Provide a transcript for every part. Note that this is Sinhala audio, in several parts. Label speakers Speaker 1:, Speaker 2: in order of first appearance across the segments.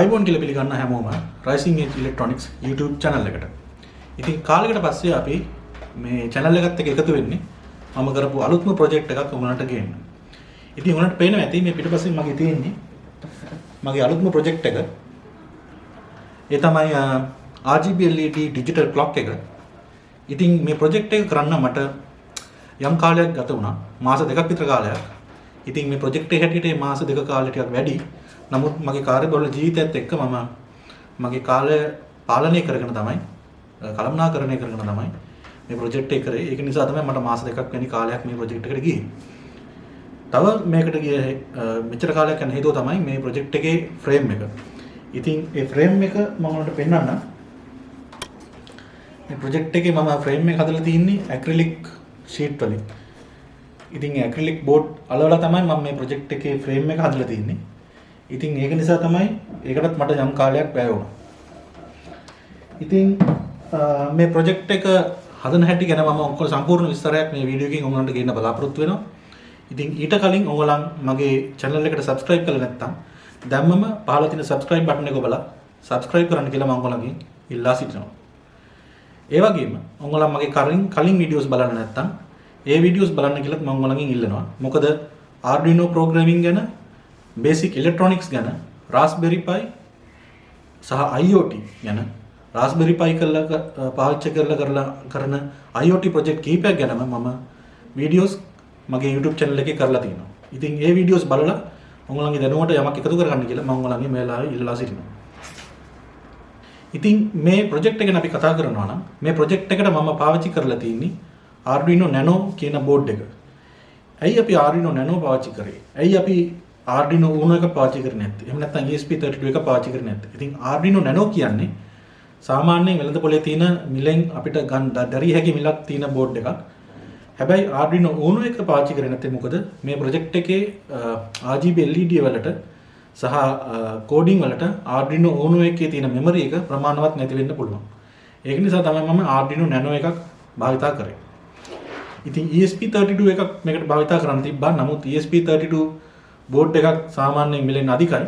Speaker 1: iPhone කියලා පිළිගන්න හැමෝම Rising Edge Electronics YouTube channel එකට. ඉතින් කාලයකට පස්සේ අපි මේ channel එකත් එක්ක එකතු වෙන්නේ මම කරපු අලුත්ම project එකක් උගලන්ට ගේන්න. ඉතින් උගලන්ට පේනවා ඇති මේ පිටපස්සෙන් මගේ තියෙන්නේ මගේ අලුත්ම project එක. ඒ තමයි RGB LED digital clock එක. ඉතින් මේ project එක කරන්න මට යම් කාලයක් ගත වුණා. මාස දෙකක් විතර කාලයක්. ඉතින් මේ project එක හැටියට මේ මාස දෙක කාලය ටිකක් වැඩි. නමුත් මගේ කාර්යබහුල ජීවිතයත් එක්ක මම මගේ කාලය පාලනය කරගෙන තමයි කළමනාකරණය කරගෙන තමයි මේ project එක කරේ. ඒක නිසා තමයි මට මාස දෙකක් වැනි කාලයක් මේ project එකට ගියේ. තව මේකට ගියේ මෙච්චර කාලයක් යන හේතුව තමයි මේ project එකේ frame එක. ඉතින් ඒ frame එක මම ඔයාලට පෙන්නන්නම්. මේ project එකේ මම frame එක හදලා තින්නේ acrylic sheet වලින්. ඉතින් acrylic board අලවලා තමයි මම මේ project එකේ frame එක හදලා තින්නේ. ඉතින් ඒක නිසා තමයි ඒකටත් මට යම් කාලයක් වැය වුණා. ඉතින් මේ project එක හදන හැටි ගැන මම ඔක්කොම සම්පූර්ණ විස්තරයක් මේ වීඩියෝ එකකින් ඔයගොල්ලන්ට ගේන්න බලාපොරොත්තු වෙනවා. ඉතින් ඊට කලින් ඔයගොල්ලන් මගේ channel එකට subscribe කරලා නැත්නම් දැම්මම පහළ තියෙන subscribe button එක ඔබලා subscribe කරන්න කියලා මම ඔයගොල්ලන්ගෙන් ඉල්ලා සිටිනවා. ඒ වගේම ඔයගොල්ලන් මගේ කලින් videos බලන්න නැත්නම් ඒ videos බලන්න කියලාත් මම ඔයගොල්ලන්ගෙන් ඉල්ලනවා. මොකද Arduino programming ගැන basic electronics ගැන Raspberry Pi සහ IoT ගැන Raspberry Pi කරලා පාවිච්චි කරලා කරන IoT project කීපයක් ගැනම මම videos මගේ YouTube channel එකේ කරලා තියෙනවා. ඉතින් ඒ videos බලලා ඔයගොල්ලන්ගේ දැනුමට යමක් එකතු කරගන්න කියලා මම ඔයගොල්ලන්ගේ මේ වෙලාවේ ඉල්ලලා සිටිනවා. ඉතින් මේ project එක ගැන අපි කතා කරනවා නම් මේ project එකට මම පාවිච්චි කරලා තියෙන්නේ Arduino Nano කියන board එක. ඇයි අපි Arduino Nano පාවිච්චි කරේ? ඇයි අපි Arduino Uno එක පාවිච්චි කරන්නේ නැත්තේ? එහෙම නැත්නම් ESP32 එක පාවිච්චි කරන්නේ නැත්තේ? ඉතින් Arduino Nano කියන්නේ සාමාන්‍යයෙන් වෙළඳ පොලේ තියෙන මිලෙන් අපිට ගන්න දරිය හැකි මිලක් තියෙන බෝඩ් එකක්. හැබැයි Arduino Uno එක පාවිච්චි කරන්නේ නැත්තේ මොකද? මේ ප්‍රොජෙක්ට් එකේ RGB LED වලට සහ කෝඩින් වලට Arduino Uno එකේ තියෙන මෙමරි එක ප්‍රමාණවත් නැති වෙන්න පුළුවන්. ඒක නිසා තමයි මම Arduino Nano එකක් භාවිතා කරේ. ඉතින් ESP32 එකක් මේකට භාවිතා කරන්න තිබ්බා. නමුත් ESP32 බෝඩ් එකක් සාමාන්‍යයෙන් මිලෙන් අධිකයි.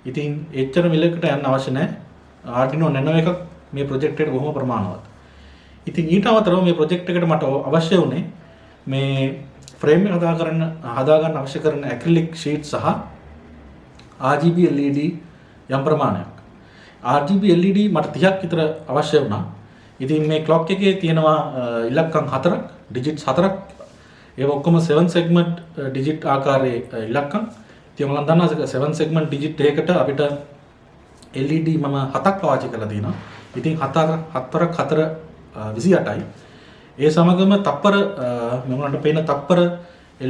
Speaker 1: ඉතින් එච්චර මිලකට යන්න අවශ්‍ය නැහැ. Arduino Nano එකක් මේ project එකට බොහොම ප්‍රමාණවත්. ඉතින් ඊට අමතරව මේ project එකට මට අවශ්‍ය වුණේ මේ frame එක හදාගන්න අවශ්‍ය කරන acrylic sheet සහ RGB LED යම් ප්‍රමාණයක්. RGB LED මට 30ක් විතර අවශ්‍ය වුණා. ඉතින් මේ clock එකේ තියෙනවා ඉලක්කම් 4ක්, digits 4ක්. ඒක ඔක්කොම 7 segment digit ආකාරයේ ඉලක්කම්. ඉතින් ඔයගොල්ලන් දන්නවා 7 segment digit එකකට අපිට LED මම 7ක් පාවිච්චි කරලා තියෙනවා. ඉතින් 4ක් 4 28යි. ඒ සමගම තප්පර මම පේන තප්පර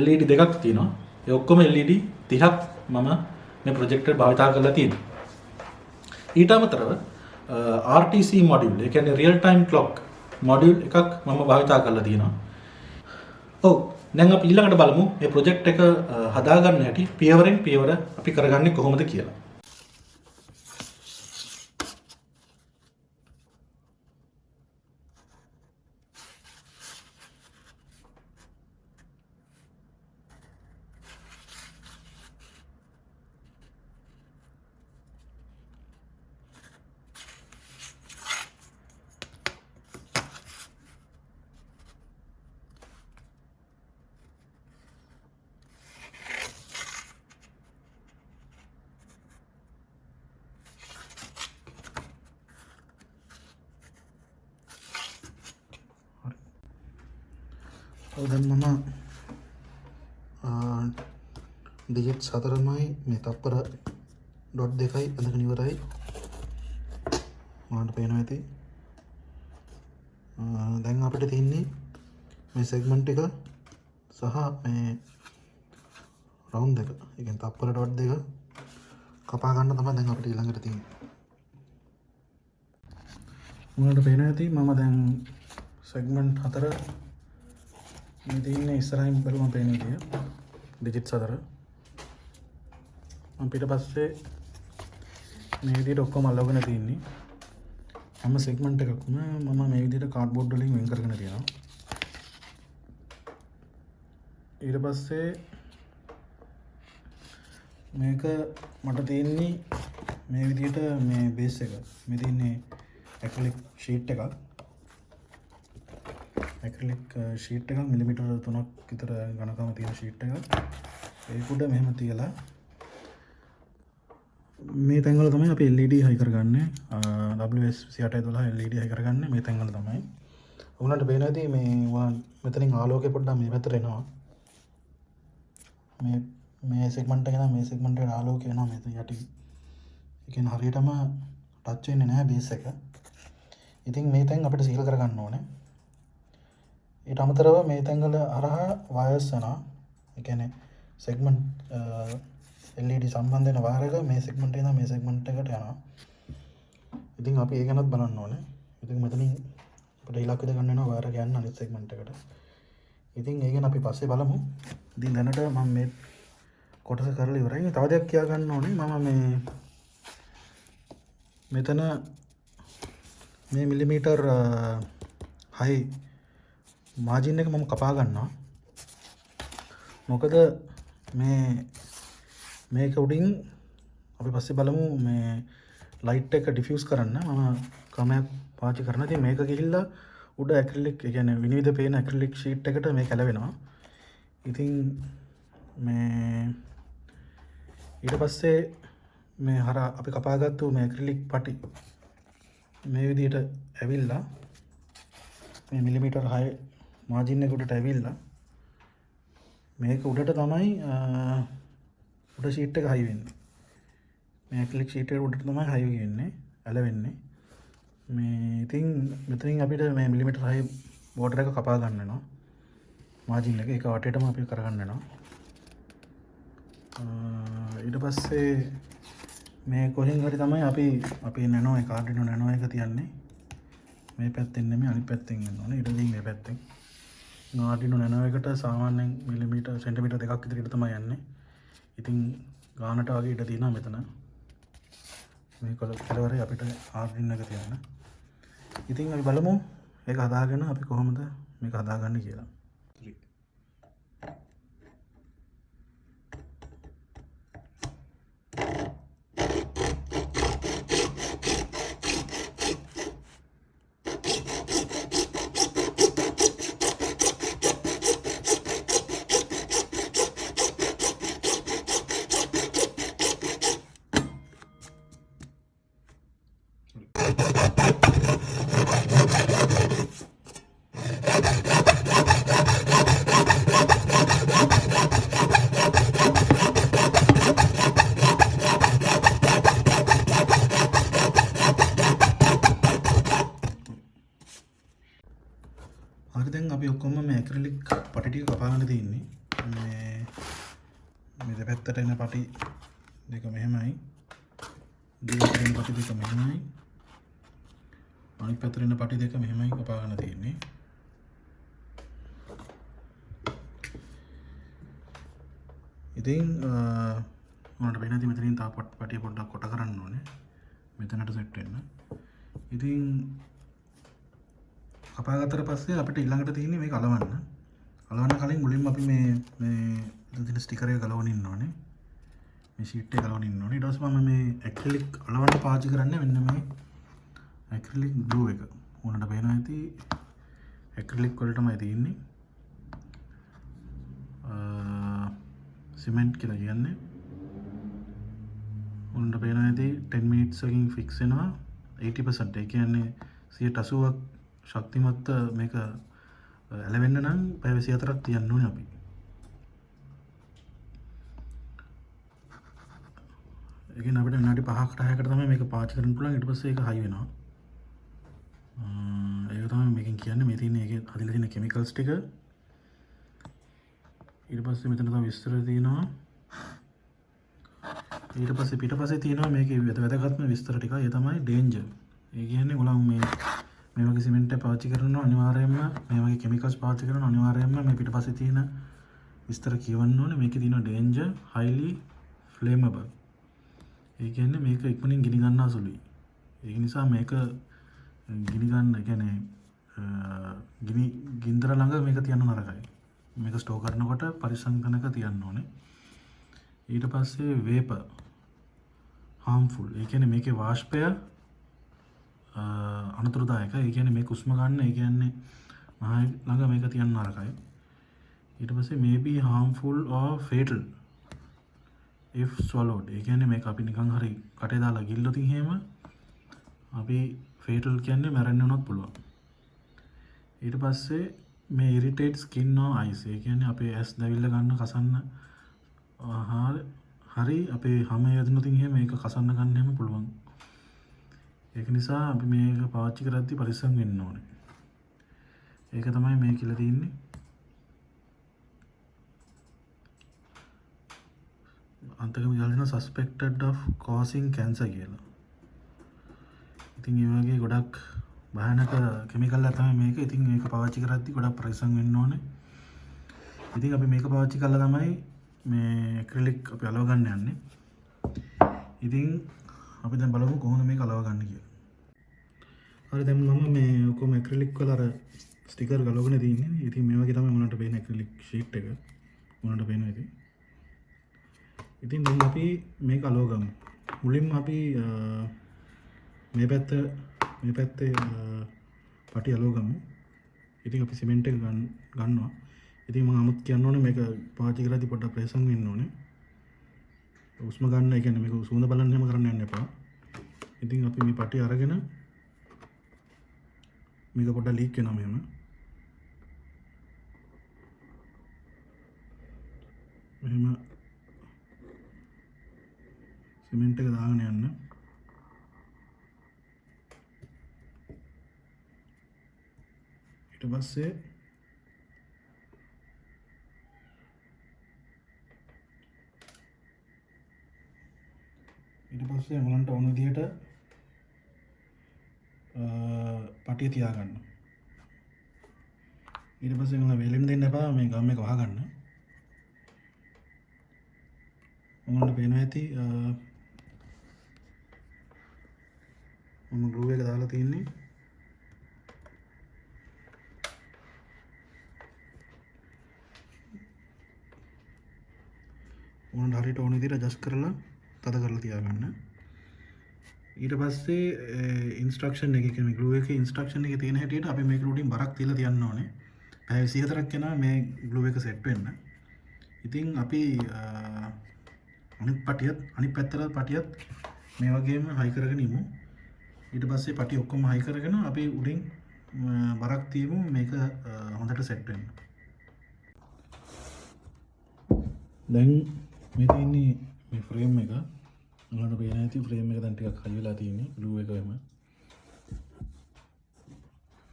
Speaker 1: LED දෙකක් තියෙනවා. ඒ ඔක්කොම LED 30ක් මම මේ ප්‍රොජෙක්ටර් භාවිතා කරලා තියෙනවා. ඊට අමතරව RTC module, ඒ කියන්නේ real time clock module එකක් මම භාවිතා කරලා තියෙනවා. ඔව් දැන් අපි ඊළඟට බලමු මේ ප්‍රොජෙක්ට් එක හදාගන්න හැටි පියවරෙන් පියවර අපි කරගන්නේ කොහොමද කියලා. දැන් මම ඩිජිට්ස් 4මයි මේ තප්පර ඩොට් 2යි අඳගෙන ඉවරයි. ඔයාලට පේනවා ඇති. දැන් අපිට තියෙන්නේ මේ සෙග්මන්ට් එක සහ මේ රවුන්ඩ් එක. ඒ කියන්නේ තප්පර ඩොට් 2 කපා ගන්න තමයි දැන් අපිට ඊළඟට තියෙන්නේ. ඔයාලට පේනවා ඇති මම දැන් සෙග්මන්ට් 4 මේ තියෙන්නේ ඉස්සරහින් බලුවම පේන විදිය ඩිජිට්ස් 4. මම පිටපස්සේ මේ විදියට ඔක්කොම අල්ලගෙන තියෙන්නේ. හැම සෙග්මන්ට් එකක්ම මම මේ විදියට කාඩ්බෝඩ් වලින් වෙන් කරගෙන තියෙනවා. ඊට පස්සේ මේක මට තියෙන්නේ මේ විදිහට මේ බේස් එක මේ තියෙන්නේ ඇක්‍රිලික් ෂීට් එකක්. ඇක්‍රිලික් ෂීට් එකක් මිලිමීටර් 3ක් විතර ඝනකම තියෙන ෂීට් එකක්. ඒක උඩ මෙහෙම තියලා මේ තැන්වල තමයි අපි LED හයි කරගන්නේ. WS6812 LED හයි කරගන්නේ මේ තැන්වල තමයි. ඔයගලන්ට පේන ඇති මේ මෙතනින් ආලෝකය පොඩ්ඩක් මේ පැත්තට එනවා. මේ සෙග්මන්ට් එක නම් මේ සෙග්මන්ට් එකට ආලෝකය එනවා මෙතන යටි. ඒ කියන්නේ හරියටම ටච් වෙන්නේ නැහැ බේස් එක. ඉතින් මේ තැන් අපිට සීල් කරගන්න ඕනේ. ඊට අමතරව මේ තැන්වල හරහා වයර්ස් යනවා. ඒ කියන්නේ සෙග්මන්ට් LED සම්බන්ධ වෙන වයර් එක මේ සෙග්මන්ට් එකේ ඉඳන් මේ සෙග්මන්ට් එකට යනවා. ඉතින් අපි ඒ ගැනත් බලන්න ඕනේ. ඉතින් මෙතනින් අපිට ඉලක්ක දෙක ගන්න වෙනවා වයර් එක යන්න අනිත් සෙග්මන්ට් එකට. ඉතින් ඒ ගැන අපි පස්සේ බලමු. ඉතින් දැනට මම මේ කොටස කරලා ඉවරයි. තව දෙයක් කියා ගන්න ඕනේ. මම මෙතන මේ මිලිමීටර් 6 මාජින් එක මම කපා ගන්නවා. මොකද මේක උඩින් අපි පස්සේ බලමු මේ ලයිට් එක ඩිෆියුස් කරන්න මම ක්‍රමයක් පාවිච්චි කරනවා. ඉතින් මේක ගිහිල්ලා උඩ ඇක්‍රිලික් ඒ කියන්නේ විනිවිද පේන ඇක්‍රිලික් ෂීට් එකට මේක ඇලවෙනවා. ඉතින් මේ ඊට පස්සේ මේ අපි කපාගත්තු මේ ඇක්‍රිලික් පටි මේ විදිහට ඇවිල්ලා මේ මිලිමීටර් 6 මාජින් එක උඩට ඇවිල්ලා මේක උඩට තමයි උඩ ෂීට් එක හයි වෙන්නේ. මේ ඇක්‍රිලික් ෂීට් එක උඩට තමයි හයි වෙන්නේ, ඇලවෙන්නේ. මේ ඉතින් මෙතනින් අපිට මේ මිලිමීටර් 6 බෝඩර් එක කපා ගන්න වෙනවා. මාජින් එක ඒක වටේටම අපි කරගන්න වෙනවා. ඊට පස්සේ මේ කොහෙන් හරි තමයි අපි නැනෝ එක ආඩිනෝ නැනෝ එක තියන්නේ. මේ පැත්තෙන් නෙමෙයි අනිත් පැත්තෙන් යන්න ඕනේ. ඊට දෙයින් මේ පැත්තෙන්. ආඩිනෝ නැනෝ එකට සාමාන්‍යයෙන් මිලිමීටර් සෙන්ටිමීටර් 2ක් විතර තමයි යන්නේ. ඉතින් ගානට වගේ ඉඩ තියෙනවා මෙතන. මේ කෙලවරේ අපිට ආඩිනෝ එක තියන්න. ඉතින් අපි බලමු ඒක හදාගෙන අපි කොහොමද මේක හදාගන්නේ කියලා. හරි දැන් අපි ඔක්කොම මේ ඇක්‍රිලික් පටි ටික කපාගෙන තියෙන්නේ. මේ දෙපැත්තට එන පටි දෙක මෙහෙමයි. දෙපැත්තට එන පටි දෙක මෙහෙමයි. අනිත් පැත්තට එන පටි දෙක මෙහෙමයි කපාගෙන තියෙන්නේ. ඉතින් මොනට වෙනදි මෙතනින් තා පටිය පොඩ්ඩක් කොට කරන්න ඕනේ. මෙතනට සෙට් වෙන්න. ඉතින් කපාගත්තට පස්සේ අපිට ඊළඟට තියෙන්නේ මේක අලවන්න. අලවන්න කලින් මුලින්ම අපි මේ තියෙන ස්ටිකර් එක ගලවන්න ඉන්න ඕනේ. මේ ෂීට් එක ගලවන්න ඉන්න ඕනේ. ඊට පස්සේ මම මේ ඇක්‍රිලික් අලවන්න පාවිච්චි කරන්නේ මෙන්න මේ ඇක්‍රිලික් ග්ලූ එක. උනට පේනවා ඇති ඇක්‍රිලික් වලටමයි තියෙන්නේ. සිමෙන්ට් කියලා කියන්නේ. උනට පේනවා ඇති 10 minutes එකකින් ෆික්ස් වෙනවා 80%. ඒ කියන්නේ 80%ක් ශක්තිමත් මේක ඇලවෙන්න නම් පැය 24ක් තියන්න ඕනේ අපි. ඒ කියන්නේ අපිට විනාඩි 5කට 6කට තමයි මේක පාවිච්චි කරන්න පුළුවන්. ඊට පස්සේ ඒක හයි වෙනවා. ඒක තමයි මේකෙන් කියන්නේ. මේ තියෙන ඒකේ හදිලා තියෙන කෙමිකල්ස් ටික. ඊට පස්සේ මෙතන තමයි විස්තර තියෙනවා. ඊට පස්සේ පිටපස්සේ තියෙනවා මේකේ වැදගත්ම විස්තර ටික. ඒ තමයි ඩේන්ජර්. ඒ කියන්නේ ඔයගොල්ලෝ මේ වගේ සිමෙන්ට් එක පාවිච්චි කරනවා අනිවාර්යයෙන්ම මේ වගේ කෙමිකල්ස් පාවිච්චි කරනවා අනිවාර්යයෙන්ම මේ පිටපස්සේ තියෙන විස්තර කියවන්න ඕනේ. මේකේ තියෙන danger highly flammable. ඒ කියන්නේ මේක ඉක්මනින් ගිනි ගන්නා සුළුයි. ඒක නිසා මේක ගිනි ගන්න කියන්නේ ගින්දර ළඟ මේක තියන්න නරකයි. මේක ස්ටෝර් කරනකොට පරිස්සම් කරනක තියන්න ඕනේ. ඊට පස්සේ vapor harmful. ඒ කියන්නේ මේකේ වාෂ්පය අනතුරුදායකයි. ඒ කියන්නේ මේක උස්ම ගන්න ඒ කියන්නේ මහා ළඟ මේක තියන්න නරකයි. ඊට පස්සේ may be harmful or fatal if swallowed. ඒ කියන්නේ මේක අපි නිකන් හරි කටේ දාලා ගිල්ලොත් එහෙම අපි fatal කියන්නේ මැරෙන්න උනත් පුළුවන්. ඊට පස්සේ මේ irritate skin or eyes. ඒ කියන්නේ අපේ ඇස් දැවිල්ල ගන්න කසන්න හරි අපේ හැම යදිනොත් එහෙම මේක කසන්න ගන්න හැම පුළුවන්. ඒක නිසා අපි මේක පාවිච්චි කරද්දී පරිස්සම් වෙන්න ඕනේ. ඒක තමයි මේ කියලා තියෙන්නේ. අන්තිම විදිහට suspected of causing cancer කියලා. ඉතින් ඒ වගේ ගොඩක් භයානක කෙමිකල් එක තමයි මේක. ඉතින් මේක පාවිච්චි කරද්දී ගොඩක් පරිස්සම් වෙන්න ඕනේ. ඉතින් අපි මේක පාවිච්චි කළා තමයි මේ ඇක්‍රිලික් අපි අලව ගන්න යන්නේ. ඉතින් අපි දැන් බලමු කොහොමද මේක අලව ගන්න කියලා. හරි දැන් මම මේ ඔක්කොම ඇක්‍රිලික් වල අර ස්ටිකර් ගලවගෙන තියෙන්නේ. ඉතින් මේ වගේ තමයි මොනකට පේන ඇක්‍රිලික් ෂීට් එක. මොනකට පේනවා ඉතින්. ඉතින් දැන් අපි මේක අලව ගමු. මුලින්ම අපි මේ පැත්තේ පටි අලව ගමු. ඉතින් අපි සිමෙන්ට් එක ගන්නවා. ඉතින් මම 아무ත් කියන්න ඕනේ මේක පාවිච්චි කරද්දී පොඩ්ඩක් ප්‍රයසම් වෙන්න ඕනේ. උස්ම ගන්න ඒ කියන්නේ මේක සුවඳ බලන්න හැම කරන්න යන්න එපා. ඉතින් අපි මේ පටි අරගෙන මේක පොඩ්ඩක් ලීක් වෙනවා මෙහෙම. මෙහෙම සිමෙන්ට් එක දාගෙන යන්න. ඊට පස්සේ මොලන්ට ඕන විදිහට පටිය තියාගන්න. ඊට පස්සේ මොන වේලෙන් දෙන්න එපා මේ ගම් එක වහගන්න. මොනවද පේනවා ඇති මම ග්ලූ එක දාලා තියෙන්නේ. මොනට හරියට ඕන විදිහට ඇඩ්ජස්ට් කරලා තද කරලා තියාගන්න. ඊට පස්සේ ඉන්ස්ට්‍රක්ෂන් එකේ කියන්නේ ග්ලූ එකේ ඉන්ස්ට්‍රක්ෂන් එකේ තියෙන හැටියට අපි මේක උඩින් බරක් තියලා තියන්න ඕනේ. පැය 24ක් යනවා මේ ග්ලූ එක සෙට් වෙන්න. ඉතින් අපි අනිත් පැත්තට පටියත් මේ වගේම හයි කරගෙන ඉමු. ඊට පස්සේ පටි ඔක්කොම හයි කරගෙන අපි උඩින් බරක් තියමු මේක හොඳට සෙට් වෙන්න. දැන් මේ තියෙන්නේ මේ ෆ්‍රේම් එක. ඔයාලට පේන ඇති ෆ්‍රේම් එක දැන් ටිකක් හයි වෙලා තියෙන්නේ ග්ලූ එක එහෙම.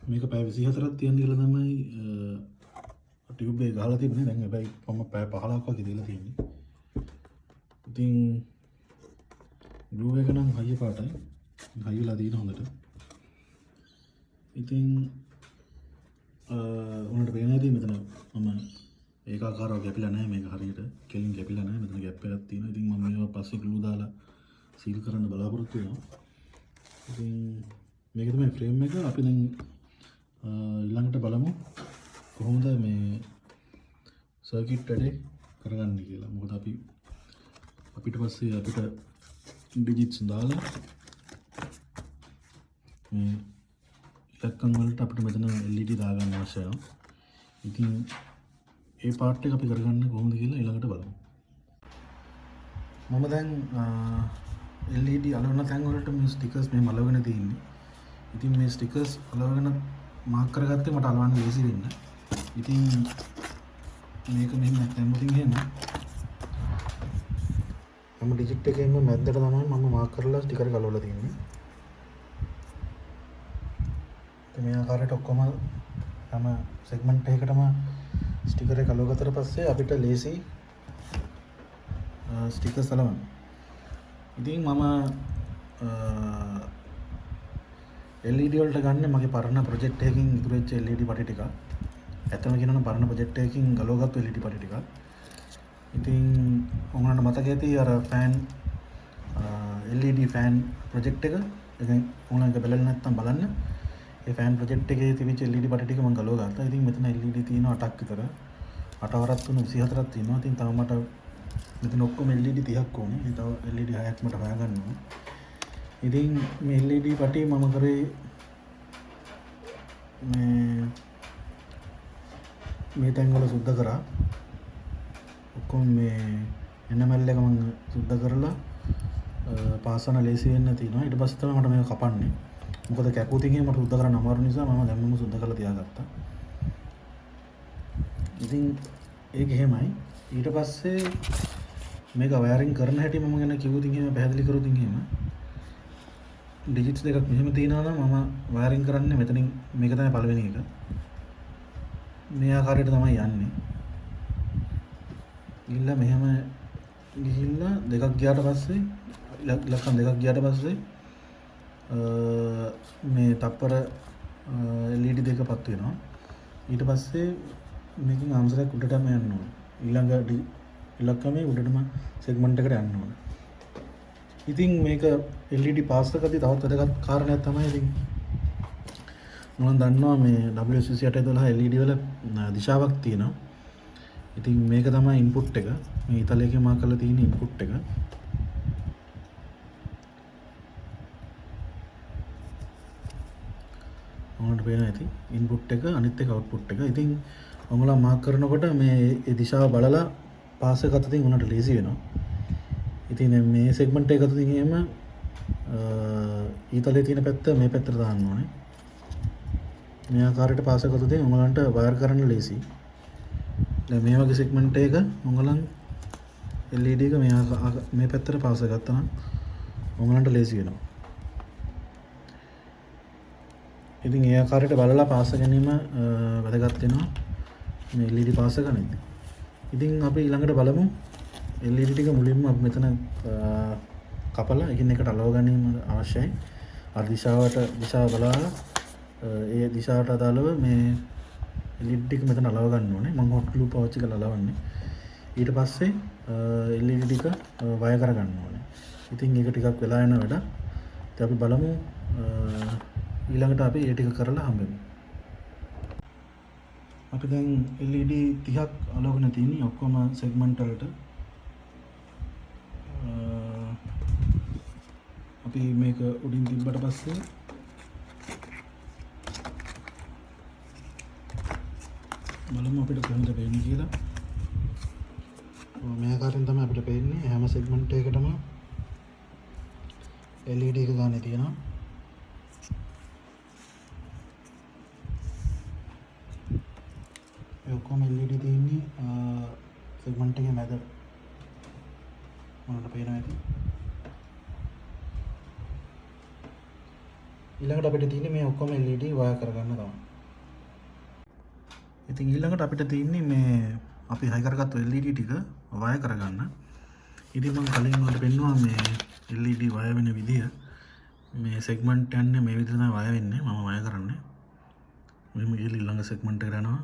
Speaker 1: මේක පැය 24ක් තියන්න කියලා තමයි ටියුබ් එක ගහලා තිබුණේ. දැන් හැබැයි මම පැය 15ක් වගේ දීලා තියෙන්නේ. ඉතින් ග්ලූ එක නම් හයි පාටයි. හයි වෙලා තියෙන හොඳට. ඉතින් ඔයාලට පේන ඇති මෙතන මම ඒකාකාරව ගැපිලා නැහැ මේක හරියට. කෙලින් ගැපිලා නැහැ. මෙතන ගැප් එකක් තියෙනවා. ඉතින් මම මේවා පස්සේ ග්ලූ දාලා සීල් කරන්න බලාපොරොත්තු වෙනවා. ඉතින් මේක තමයි ෆ්‍රේම් එක. අපි දැන් ඊළඟට බලමු කොහොමද මේ සර්කිට් වැඩේ කරගන්නේ කියලා. මොකද අපිට පස්සේ අපිට ඩිජිට්ස් දාලා මේ ඉලක්කම් වලට අපිට මෙතන LED දාගන්න අවශ්‍යයි. ඉතින් ඒ පාර්ට් එක අපි කරගන්නේ කොහොමද කියලා ඊළඟට බලමු. මම දැන් LED අලවන තැන් වලට මේ ස්ටිකර්ස් මේ අලවගෙන තියෙන්නේ. ඉතින් මේ ස්ටිකර්ස් අලවගෙන මාක් කරගත්තේ මට අලවන්න ලේසි වෙන්න. ඉතින් මේක මෙහෙම නැත්නම් එහෙම මම ඩිජිට් එකේම මැද්දට තමයි මම මාක් කරලා ස්ටිකර් එක අලවලා තියෙන්නේ. ඉතින් මේ ආකාරයට ඔක්කොම හැම සෙග්මන්ට් එකකටම ස්ටිකර් එක අලවගත්තට පස්සේ අපිට ලේසි ස්ටිකර්ස් අලවන්න. ඉතින් මම LED වලට ගන්න මගේ පරණ ප්‍රොජෙක්ට් එකකින් ඉතුරු වෙච්ච LED පටි ටික. ඇත්තම කියනවා නම් පරණ ප්‍රොජෙක්ට් එකකින් ගලවගත්තු LED පටි ටික. ඉතින් ඔයාලට මතක ඇති අර ෆෑන් LED ෆෑන් ප්‍රොජෙක්ට් එක. ඉතින් ඔයාලට බලන්න නැත්නම් බලන්න. ඒ ෆෑන් ප්‍රොජෙක්ට් එකේ තිබිච්ච LED පටි ටික මම ගලව ගත්තා. ඉතින් මෙතන LED තියෙනවා 8ක් විතර. 8 වරක් තුන 24ක් තියෙනවා. ඉතින් තව මට මෙතන ඔක්කොම LED 30ක් ඕනේ. ඒ තව LED 6ක් මට හොයාගන්න ඕනේ. ඉතින් මේ LED පටි මම කරේ මේ තැන්වල සුද්ධ කරා. ඔක්කොම මේ එනමල් එක මම සුද්ධ කරලා පාසන ලේසි වෙන්න තියෙනවා. ඊට පස්සේ තමයි මට මේක කපන්නේ. මොකද කැපුතින් මට සුද්ධ කරන්න අමාරු නිසා මම දැම්මම සුද්ධ කරලා තියාගත්තා. ඉතින් ඒක එහෙමයි. ඊට පස්සේ මේක වයරින් කරන හැටි මම ගැන කිව්වොත් එහෙම පැහැදිලි කරොත් එහෙම ඩිජිට්ස් දෙකක් මෙහෙම තියෙනවා නම් මම වයරින් කරන්නේ මෙතනින් මේක තමයි පළවෙනි එක. මේ ආකාරයට තමයි යන්නේ. ගිහිල්ලා මෙහෙම ගිහිල්ලා දෙකක් ගියාට පස්සේ ඉලක්කම් දෙකක් ගියාට පස්සේ මේ තප්පර LED දෙකපත් වෙනවා. ඊට පස්සේ මේකෙන් ආන්සරයක් උඩටම යන්න ඕනේ. ඊළඟ ඉලක්කමේ උඩටම සෙග්මන්ට් එකට යන්න ඕනේ. ඉතින් මේක LED පාස් කරද්දී තවත් වැදගත් කාරණයක් තමයි ඉතින් මම දන්නවා මේ WS2812 LED වල දිශාවක් තියෙනවා. ඉතින් මේක තමයි ඉන්පුට් එක. මේ ඉතලයේ මාක් කරලා තියෙන ඉන්පුට් එක. ඔයාලට පේනවා ඇති ඉන්පුට් එක අනිත් එක අවුට්පුට් එක. ඉතින් ඔයාලා මාක් කරනකොට මේ ඒ දිශාව බලලා පාස් එක අතින් උනට ලේසි වෙනවා. ඉතින් මේ සෙග්මන්ට් එක අතින් එහෙම ඊතලයේ තියෙන පැත්ත මේ පැත්තට දාන්න ඕනේ. මේ ආකාරයට පාස් එක අතින් ඔයාලන්ට වයර් කරන්න ලේසි. දැන් මේ වගේ සෙග්මන්ට් එකක ඔයාලන් LED එක මේ පැත්තට පාස් ගත්තා නම් ඔයාලන්ට ලේසි වෙනවා. ඉතින් ඒ ආකාරයට බලලා පාස ගැනීම වැදගත් වෙනවා මේ LED පාස ගන්නදී. ඉතින් අපි ඊළඟට බලමු LED ටික මුලින්ම අපි මෙතන කපලා එකින් එකට අලව ගැනීම අවශ්‍යයි. අර දිශාව බලලා ඒ දිශාවට අදාළව මේ LED ටික මෙතන අලව ගන්න ඕනේ. මම hot glue පාවිච්චි කරලා අලවන්නේ. ඊට පස්සේ LED ටික වය කර ගන්න ඕනේ. ඉතින් ඒක ටිකක් වෙලා යන වැඩ. ඉතින් අපි බලමු ඊළඟට අපි ඒ ටික කරලා හම්බෙමු. අපි දැන් LED 30ක් අලවගෙන තියෙන්නේ ඔක්කොම සෙග්මන්ට් වලට. අපි මේක උඩින් තිබ්බට පස්සේ බලමු අපිට කොහොමද පේන්නේ කියලා. මේ ආකාරයෙන් තමයි අපිට පේන්නේ. හැම සෙග්මන්ට් එකකටම LED එක ගන්න තියෙනවා. ඔක්කොම LED තියෙන්නේ සෙග්මන්ට් එකේ මැද මොනවද පේනවා ඇති. ඊළඟට අපිට තියෙන්නේ මේ ඔක්කොම LED වයර් කරගන්න තමයි. ඉතින් ඊළඟට අපිට තියෙන්නේ මේ අපි හයි කරගත්තු LED ටික වයර් කරගන්න. ඉතින් මම කලින් ඔයාලට පෙන්නුවා මේ LED වයර් වෙන විදිය. මේ සෙග්මන්ට් යන්නේ මේ විදිහට තමයි වයර් වෙන්නේ. මම වයර් කරන්නේ. මෙහෙම ගිහලා ඊළඟ සෙග්මන්ට් එකට යනවා.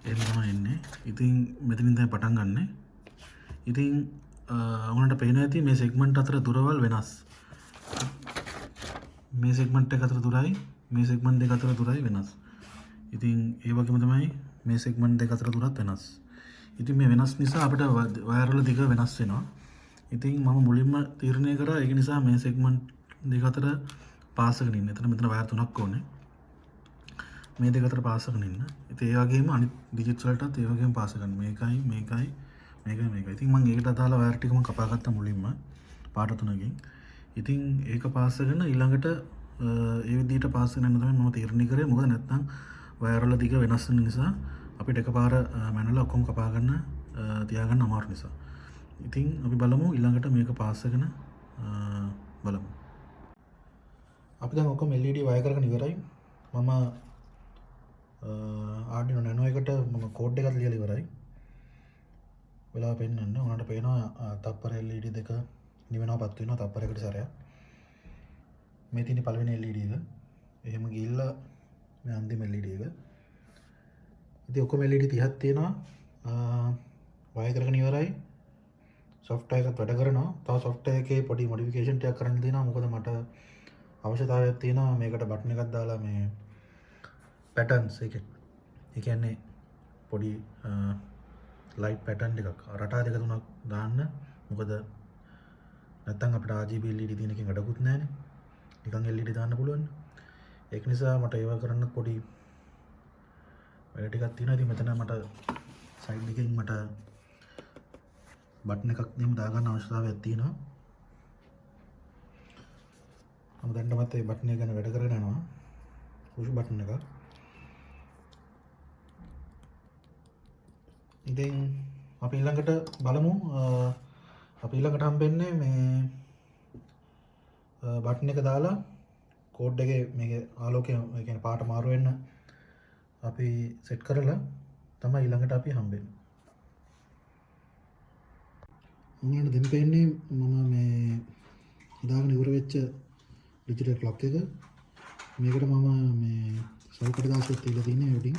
Speaker 1: එහෙම තමයි එන්නේ. ඉතින් මෙතනින් තමයි පටන් ගන්නෙ. ඉතින් ඔයාලට පේනවා ඇති මේ සෙග්මන්ට් අතර දුරවල් වෙනස්. මේ සෙග්මන්ට් එක අතර දුරයි මේ සෙග්මන්ට් දෙක අතර දුරයි වෙනස්. ඉතින් ඒ වගේම තමයි මේ සෙග්මන්ට් දෙක අතර දුරත් වෙනස්. ඉතින් මේ වෙනස් නිසා අපිට වයර් වල දිග වෙනස් වෙනවා. ඉතින් මම මුලින්ම තීරණය කරා ඒක නිසා මේ සෙග්මන්ට් දෙක අතර පාස් එකකින් ඉන්න. මෙතන වයර් තුනක් ඕනේ. මේ දෙක අතර පාස් එකකින් ඉන්න. ඉතින් ඒ වගේම අනිත් ඩිජිට්ස් වලටත් ඒ වගේම පාස් එකකින් මේකයි. ඉතින් මම ඒකට අදාළ වයර් ටික මම කපා ගත්තා මුලින්ම පාට තුනකින්. ඉතින් ඒක පාස් කරගෙන ඊළඟට ඒ විදිහට පාස් කරන්න තමයි මම තීරණය කරේ. මොකද නැත්නම් වයර් වල දිග වෙනස් වෙන නිසා අපිට එකපාර මැනලා ඔක්කොම කපා ගන්න තියාගන්න අමාරු නිසා. ඉතින් අපි බලමු ඊළඟට මේක පාස් කරගෙන බලමු. අපි දැන් ඔක්කොම LED වයර් කරගෙන ඉවරයි. මම Arduino Nano එකට මම කෝඩ් එකක් ලියලා ඉවරයි. වෙලාව පෙන්නන්න. ඔයාලට පේනවා තප්පර LED දෙක නිවෙනවපත් වෙනවා තප්පරයකට සැරයක්. මේ තියෙන පළවෙනි LED එක. එහෙම ගිහිල්ලා මේ අන්තිම LED එක. ඉතින් ඔක්කොම LED 30ක් තියෙනවා. වයර් කරගෙන ඉවරයි. software එකත් වැඩ කරනවා. තව software එකේ පොඩි modification ටිකක් කරන්න තියෙනවා. මොකද මට අවශ්‍යතාවයක් තියෙනවා මේකට බටන් එකක් දාලා මේ patterns එක. ඒ කියන්නේ පොඩි ලයිට් පැටර්න් එකක් රටා දෙක තුනක් දාන්න. මොකද නැත්තම් අපිට RGB LED තියෙන එකෙන් වැඩකුත් නැහැනේ. නිකන් LED දාන්න පුළුවන්. ඒක නිසා මට ඒව කරන්න පොඩි වැඩ ටිකක් තියෙනවා. ඉතින් මෙතන මට සයිඩ් එකකින් මට බටන් එකක් දෙන්න දාගන්න අවශ්‍යතාවයක් තියෙනවා. මම දැන්නමත් ඒ බටන් එක ගැන වැඩ කරගෙන යනවා. පුෂ් බටන් එක. ඉතින් අපි ඊළඟට බලමු. අපි ඊළඟට හම්බෙන්නේ මේ බටන් එක දාලා කෝඩ් එකේ මේකේ ආලෝකය ඒ කියන්නේ පාට මාරු වෙන්න අපි සෙට් කරලා තමයි ඊළඟට අපි හම්බෙන්නේ. මොනවාද දැන් පෙන්නේ මම මේ දාගෙන ඉවර වෙච්ච ඩිජිටල් ක්ලොක් එක. මේකට මම මේ සවුකට දාසෙත් තියලා තියෙන්නේ උඩින්.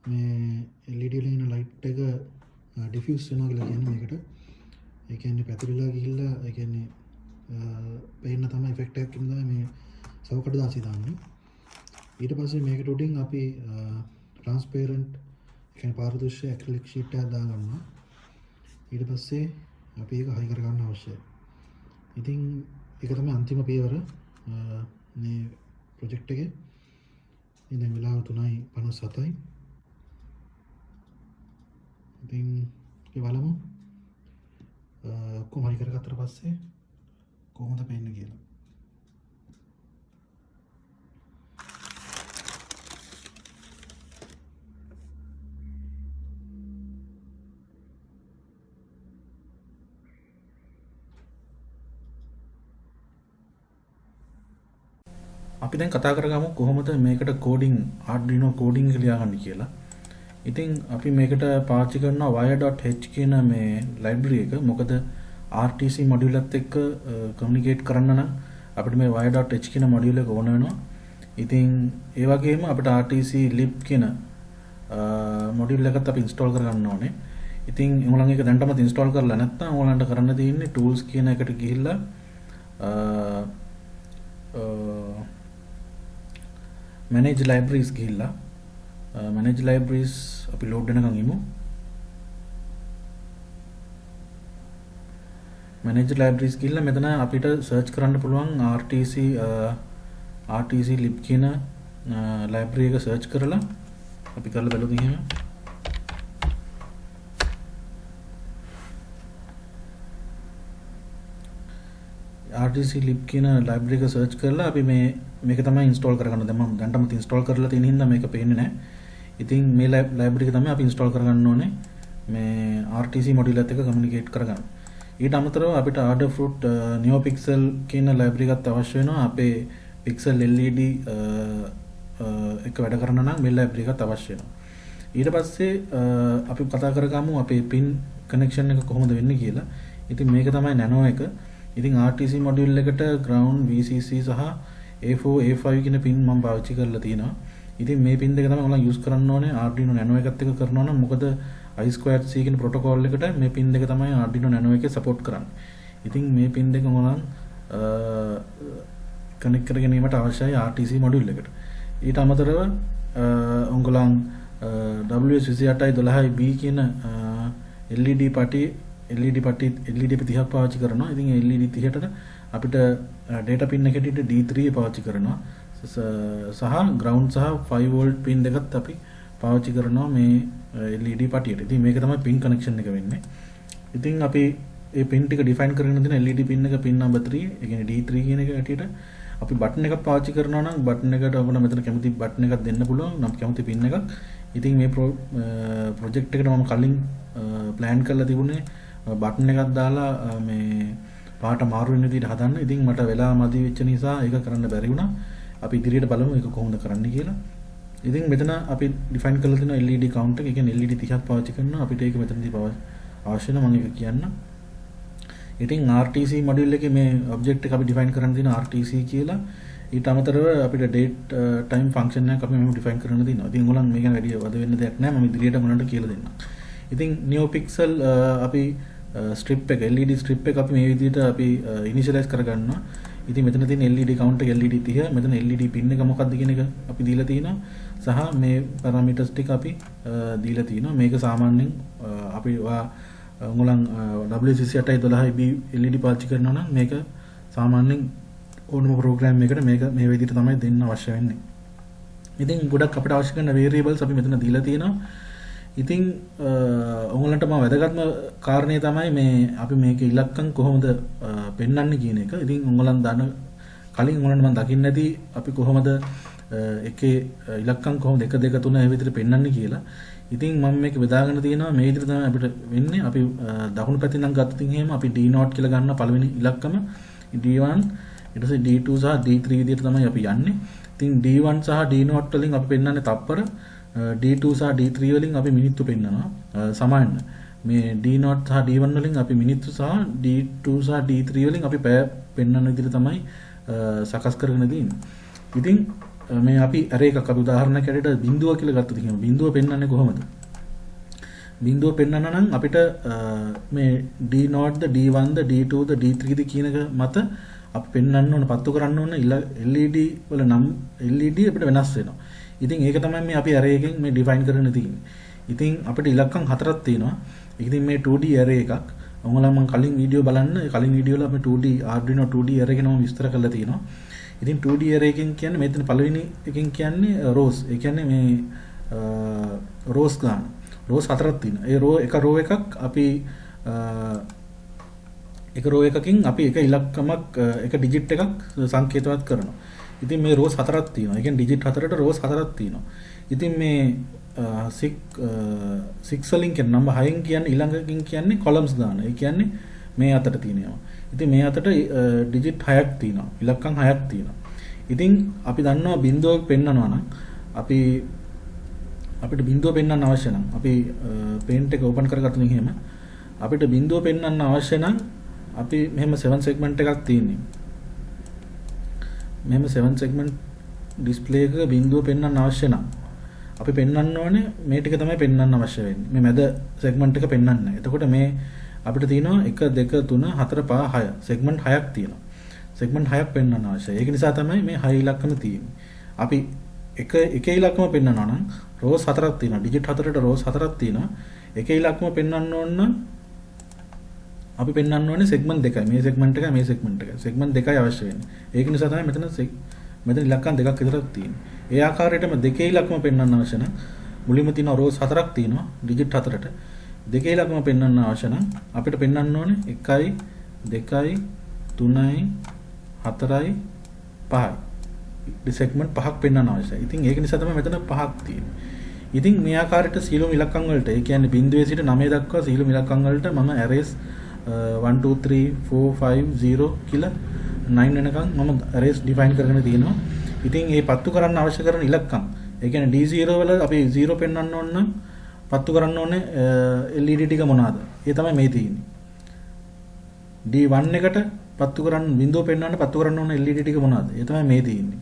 Speaker 1: මේ LED වල ඉන්න ලයිට් එක ඩිෆියුස් වෙනවා කියලා කියන්නේ මේකට. ඒ කියන්නේ පැතිරිලා ගිහිල්ලා ඒ කියන්නේ පේන්න තමයි ඉෆෙක්ට් එකක් ඉන්න තමයි මේ සවුකට දාසි දාන්නේ. ඊට පස්සේ මේකට උඩින් අපි ට්‍රාන්ස්පරන්ට් ඒ කියන්නේ පාරදර්ශී ඇක්‍රිලික් ෂීට් එකක් දාගන්නවා. ඊට පස්සේ අපි ඒක හයි කරගන්න අවශ්‍යයි. ඉතින් ඒක තමයි අන්තිම පියවර මේ ප්‍රොජෙක්ට් එකේ. ඉතින් වෙලාව 3:57යි. ඉතින් ඒ බලමු කොහොම හයි කරගත්තට පස්සේ කොහොමද පේන්නේ කියලා. අපි දැන් කතා කරගමු කොහොමද මේකට කෝඩින් Arduino කෝඩින් එක ලියාගන්නේ කියලා. ඉතින් අපි මේකට පාවිච්චි කරනවා wire.h කියන මේ ලයිබ්‍රරි එක. මොකද RTC මොඩියුල් එකත් එක්ක කමියුනිකේට් කරන්න නම් අපිට මේ wire.h කියන මොඩියුල් එක ඕන වෙනවා. ඉතින් ඒ වගේම අපිට RTC lib කියන මොඩියුල් එකත් අපි ඉන්ස්ටෝල් කරගන්න ඕනේ. ඉතින් ඔයගොල්ලන් ඒක දැනටමත් ඉන්ස්ටෝල් කරලා නැත්නම් ඔයගොල්ලන්ට කරන්න තියෙන්නේ tools කියන එකට ගිහිල්ලා manage libraries ගිහිල්ලා manage libraries අපි load වෙනකන් ඉමු. manage libraries ගිහිල්ලා මෙතන අපිට search කරන්න පුළුවන් RTC lib කියන library එක search කරලා අපි කරලා බලමු එහෙම. RTC lib කියන library එක search කරලා අපි මේක තමයි install කරගන්න. දැන් මම දැන්ටම install කරලා තියෙන හින්දා මේක පේන්නේ නැහැ. ඉතින් මේ library එක තමයි අපි install කරගන්න ඕනේ මේ RTC module එකත් එක්ක communicate කරගන්න. ඊට අමතරව අපිට Adafruit NeoPixel කියන library එකත් අවශ්‍ය වෙනවා. අපේ pixel LED එක වැඩ කරන්න නම් මේ library එකත් අවශ්‍ය වෙනවා. ඊට පස්සේ අපි කතා කරගමු අපේ pin connection එක කොහොමද වෙන්නේ කියලා. ඉතින් මේක තමයි nano එක. ඉතින් RTC module එකට ground VCC සහ A4 A5 කියන pin මම පාවිච්චි කරලා තියෙනවා. ඉතින් මේ pin දෙක තමයි ඔයාලා use කරන්න ඕනේ Arduino Nano එකත් එක්ක කරනවා නම්. මොකද I2C කියන protocol එකට මේ pin දෙක තමයි Arduino Nano එකේ support කරන්නේ. ඉතින් මේ pin දෙක ඔයාලා connect කර ගැනීමට අවශ්‍යයි RTC module එකට. ඊට අමතරව ඔයගොල්ලන් WS2812B කියන LED පටි 30ක් පාවිච්චි කරනවා. ඉතින් LED 30ට අපිට data pin එකට D3 පාවිච්චි කරනවා. සහ ground සහ 5 volt pin දෙකත් අපි පාවිච්චි කරනවා මේ LED පටියට. ඉතින් මේක තමයි pin connection එක වෙන්නේ. ඉතින් අපි මේ pin ටික define කරගෙන දෙන LED pin එක pin number 3, ඒ කියන්නේ D3 කියන එක ඇටියට අපි button එකක් පාවිච්චි කරනවා නම් button එකට ඔබන මෙතන කැමති button එකක් දෙන්න පුළුවන්. නම් කැමති pin එකක්. ඉතින් මේ project එකට මම කලින් plan කරලා තිබුණේ button එකක් දාලා මේ පාට මාරු වෙන විදිහට හදන්න. ඉතින් මට වෙලා මදි වෙච්ච නිසා ඒක කරන්න බැරි වුණා. අපි ඉදිරියට බලමු ඒක කොහොමද කරන්න කියලා. ඉතින් මෙතන අපි define කරලා තියෙන LED count එක, ඒ කියන්නේ LED 30ක් පාවිච්චි කරනවා. අපිට ඒක මෙතනදී අවශ්‍ය නැහැ. මම ඒක කියන්න. ඉතින් RTC module එකේ මේ object එක අපි define කරන්න තියෙන RTC කියලා. ඊට අමතරව අපිට date time function එකක් අපි මෙහෙම define කරන්න තියෙනවා. ඉතින් ඔයගොල්ලන් මේක ගැන වැඩි වද වෙන්න දෙයක් නැහැ. මම ඉදිරියට ඔයගොල්ලන්ට කියලා දෙන්නම්. ඉතින් NeoPixel අපි strip එක LED strip එක අපි මේ විදිහට අපි initialize කරගන්නවා. ඉතින් මෙතන තියෙන LED count එක LED 30, මෙතන LED pin එක මොකක්ද කියන එක අපි දීලා තිනවා. සහ මේ පැරාමීටර්ස් ටික අපි දීලා තිනවා. මේක සාමාන්‍යයෙන් අපි ඔයගොල්ලන් W2812B LED පාවිච්චි කරනවා නම් මේක සාමාන්‍යයෙන් ඕනම ප්‍රෝග්‍රෑම් එකකට මේක මේ විදිහට තමයි දෙන්න අවශ්‍ය වෙන්නේ. ඉතින් ගොඩක් අපිට අවශ්‍ය කරන variables අපි මෙතන දීලා තියෙනවා. ඉතින් ඔයගොල්ලන්ට මම වැදගත්ම කාරණේ තමයි මේ අපි මේක ඉලක්කම් කොහොමද පෙන්වන්නේ කියන එක. ඉතින් ඔයගොල්ලන් දන්න කලින් ඔයගොල්ලන්ට මම දකින්න ඇති අපි කොහොමද එකේ ඉලක්කම් කොහොමද 1 2 3 ඒ විදිහට පෙන්වන්නේ කියලා. ඉතින් මම මේක බෙදාගෙන තියෙනවා මේ විදිහට තමයි අපිට වෙන්නේ. අපි දකුණු පැත්තෙන් නම් ගත්තොත් එහෙම අපි D0 කියලා ගන්න පළවෙනි ඉලක්කම D1 ඊට පස්සේ D2 සහ D3 විදිහට තමයි අපි යන්නේ. ඉතින් D1 සහ D0 වලින් අපි පෙන්වන්නේ තප්පර, D2 සහ D3 වලින් අපි මිනිත්තු පෙන්වනවා. සමාන මේ D0 සහ D1 වලින් අපි මිනිත්තු සහ D2 සහ D3 වලින් අපි පැය පෙන්වන විදිහට තමයි සකස් කරගෙන තියෙන්නේ. ඉතින් මේ අපි array එකක් අපි උදාහරණයක් ඇරෙට බිඳුව කියලා ගත්තොත් එහෙනම් බිඳුව පෙන්වන්නේ කොහොමද? බිඳුව පෙන්වන්න නම් අපිට මේ D0 ද D1 ද D2 ද D3 ද කියන එක මත අපි පෙන්වන්න ඕන පත්තු කරන්න ඕන LED වල නම් LED අපිට වෙනස් වෙනවා. ඉතින් ඒක තමයි මේ අපි array එකෙන් මේ define කරන්න තියෙන්නේ. ඉතින් අපිට ඉලක්කම් හතරක් තියෙනවා. ඉතින් මේ 2D array එකක් ඔයාලා මම කලින් වීඩියෝ බලන්න කලින් වීඩියෝ වල අපි 2D Arduino 2D array ගැන මම විස්තර කරලා තියෙනවා. ඉතින් 2D array එකෙන් කියන්නේ මෙතන පළවෙනි එකෙන් කියන්නේ rows. ඒ කියන්නේ මේ rows ගන්න. rows හතරක් තියෙනවා. ඒ row එකක් අපි එක row එකකින් අපි එක ඉලක්කමක් එක digit එකක් සංකේතවත් කරනවා. ඉතින් මේ rows හතරක් තියෙනවා. ඒ කියන්නේ digit හතරට rows හතරක් තියෙනවා. ඉතින් මේ 6 වලින් කියන number 6න් කියන්නේ ඊළඟකින් කියන්නේ columns ගන්න. ඒ කියන්නේ මේ අතට තියෙනවා. ඉතින් මේ අතට digit 6ක් තියෙනවා. ඉලක්කම් 6ක් තියෙනවා. ඉතින් අපි දන්නවා බිඳුවක් පෙන්වනවා නම් අපිට බිඳුව පෙන්වන්න අවශ්‍ය නම් අපි paint එක open කරගත්තොත් එහෙම අපිට බිඳුව පෙන්වන්න අවශ්‍ය නම් අපි මෙහෙම 7 segment එකක් තියෙන්නේ. මෙහෙම 7 segment display එකක බිඳුව පෙන්වන්න අවශ්‍ය නම් අපි පෙන්වන්න ඕනේ මේ ටික තමයි පෙන්වන්න අවශ්‍ය වෙන්නේ. මේ මැද segment එක පෙන්වන්න නැහැ. එතකොට මේ අපිට තියෙනවා 1 2 3 4 5 6 segment 6ක් තියෙනවා. segment 6ක් පෙන්වන්න අවශ්‍යයි. ඒක නිසා තමයි මේ 6 ඉලක්කම තියෙන්නේ. අපි එක ඉලක්කම පෙන්වනවා නම් rows 4ක් තියෙනවා. digit 4ට rows 4ක් තියෙනවා. එක ඉලක්කම පෙන්වන්න ඕන නම් අපි පෙන්වන්න ඕනේ segment දෙකයි. මේ segment එකයි මේ segment එකයි. segment දෙකයි අවශ්‍ය වෙන්නේ. ඒක නිසා තමයි මෙතන ඉලක්කම් දෙකක් විතරක් තියෙන්නේ. ඒ ආකාරයටම දෙකේ ඉලක්කම පෙන්වන්න අවශ්‍ය නම් මුලින්ම තියෙන rows 4ක් තියෙනවා. digit 4ට දෙකේ ඉලක්කම පෙන්වන්න අවශ්‍ය නම් අපිට පෙන්වන්න ඕනේ 1යි 2යි 3යි 4යි 5යි. segment පහක් පෙන්වන්න අවශ්‍යයි. ඉතින් ඒක නිසා තමයි මෙතන පහක් තියෙන්නේ. ඉතින් මේ ආකාරයට සියලුම ඉලක්කම් වලට ඒ කියන්නේ බිංදුවේ සිට 9 දක්වා සියලුම ඉලක්කම් වලට මම arrays 1 2 3 4 5 0 කියලා 9 වෙනකන් මම arrays define කරගෙන තියෙනවා. ඉතින් මේ පත්තු කරන්න අවශ්‍ය කරන ඉලක්කම් ඒ කියන්නේ D0 වල අපි 0 පෙන්වන්න ඕන නම් පත්තු කරන්න ඕනේ LED ටික මොනවාද? ඒ තමයි මේ තියෙන්නේ. D1 එකට පත්තු කරන්න බිඳුව පෙන්වන්න පත්තු කරන්න ඕනේ LED ටික මොනවාද? ඒ තමයි මේ තියෙන්නේ.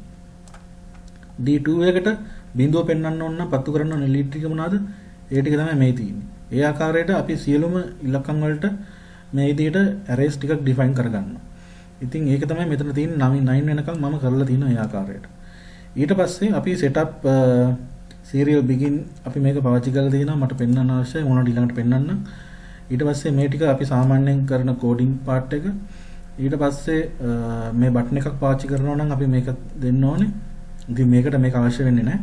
Speaker 1: D2 එකට බිඳුව පෙන්වන්න ඕන නම් පත්තු කරන්න ඕනේ LED ටික මොනවාද? ඒ ටික තමයි මේ තියෙන්නේ. ඒ ආකාරයට අපි සියලුම ඉලක්කම් වලට මේ විදිහට arrays ටිකක් define කරගන්නවා. ඉතින් ඒක තමයි මෙතන තියෙන 9 වෙනකම් මම කරලා තියෙන ඒ ආකාරයට. ඊට පස්සේ අපි setup serial begin අපි මේක පාවිච්චි කරලා තියෙනවා මට පෙන්වන්න අවශ්‍යයි මොනවද ඊළඟට පෙන්වන්න. ඊට පස්සේ මේ ටික අපි සාමාන්‍යයෙන් කරන coding part එක. ඊට පස්සේ මේ බටන් එකක් පාවිච්චි කරනවා නම් අපි මේක දෙන්න ඕනේ. ඉතින් මේකට මේක අවශ්‍ය වෙන්නේ නැහැ.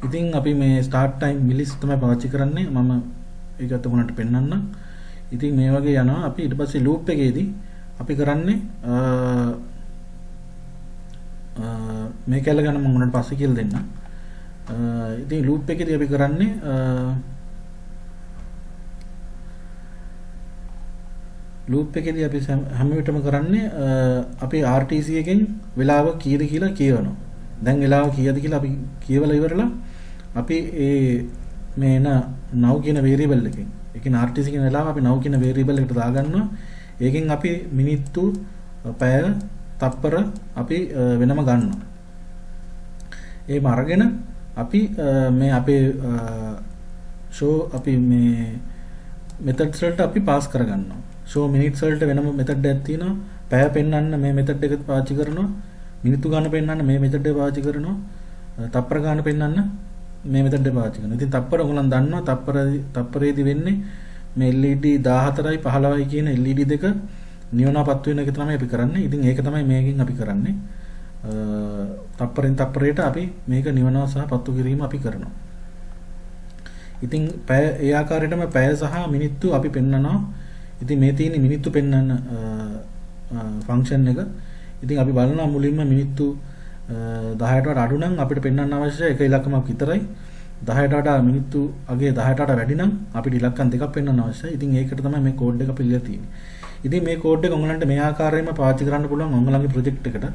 Speaker 1: ඉතින් අපි මේ start time millis තමයි පාවිච්චි කරන්නේ. මම ඒකත් උගලන්ට පෙන්වන්නම්. ඉතින් මේ වගේ යනවා. අපි ඊට පස්සේ loop එකේදී අපි කරන්නේ මේ කැල ගැන මම උනට පස්සේ කියලා දෙන්නම්. ඉතින් loop එකේදී අපි කරන්නේ loop එකේදී අපි හැම විටම කරන්නේ අපි RTC එකෙන් වෙලාව කීයද කියලා කියවනවා. දැන් වෙලාව කීයද කියලා අපි කියවලා ඉවරලා අපි මේ now කියන variable එකෙන් ඒ කියන්නේ RTC කියන වෙලාව අපි now කියන variable එකට දාගන්නවා. ඒකෙන් අපි මිනිත්තු පැය තප්පර අපි වෙනම ගන්නවා. ඒම අරගෙන අපි මේ අපේ show අපි මේ methods වලට අපි pass කරගන්නවා. show minutes වලට වෙනම method එකක් තියෙනවා. පැය පෙන්වන්න මේ method එක පාවිච්චි කරනවා. මිනිත්තු ගන්න පෙන්වන්න මේ method එක පාවිච්චි කරනවා. තප්පර ගන්න පෙන්වන්න මේ මෙතෙන්ට පාවිච්චි කරනවා. ඉතින් තප්පර ඔයගොල්ලන් දන්නවා තප්පරේදී වෙන්නේ මේ LED 14යි 15යි කියන LED දෙක නියෝනාපත් වෙන එක තමයි අපි කරන්නේ. ඉතින් ඒක තමයි මේකෙන් අපි කරන්නේ. තප්පරෙන් තප්පරයට අපි මේක නිවනවා සහ පත්තු කිරීම අපි කරනවා. ඉතින් ඒ ආකාරයටම පැය සහ මිනිත්තු අපි පෙන්වනවා. ඉතින් මේ තියෙන මිනිත්තු පෙන්වන්න ෆන්ක්ෂන් එක. ඉතින් අපි බලනවා මුලින්ම මිනිත්තු 10ට වඩා අඩු නම් අපිට පෙන්වන්න අවශ්‍ය එක ඉලක්කමක් විතරයි. 10ට වඩා මිනිත්තු අගේ 10ට වඩා වැඩි නම් අපිට ඉලක්කම් දෙකක් පෙන්වන්න අවශ්‍යයි. ඉතින් ඒකට තමයි මේ කෝඩ් එක පිළිලා තියෙන්නේ. ඉතින් මේ කෝඩ් එක ඔයගලන්ට මේ ආකාරයෙන්ම පාවිච්චි කරන්න පුළුවන් ඔයගලගේ ප්‍රොජෙක්ට් එකට.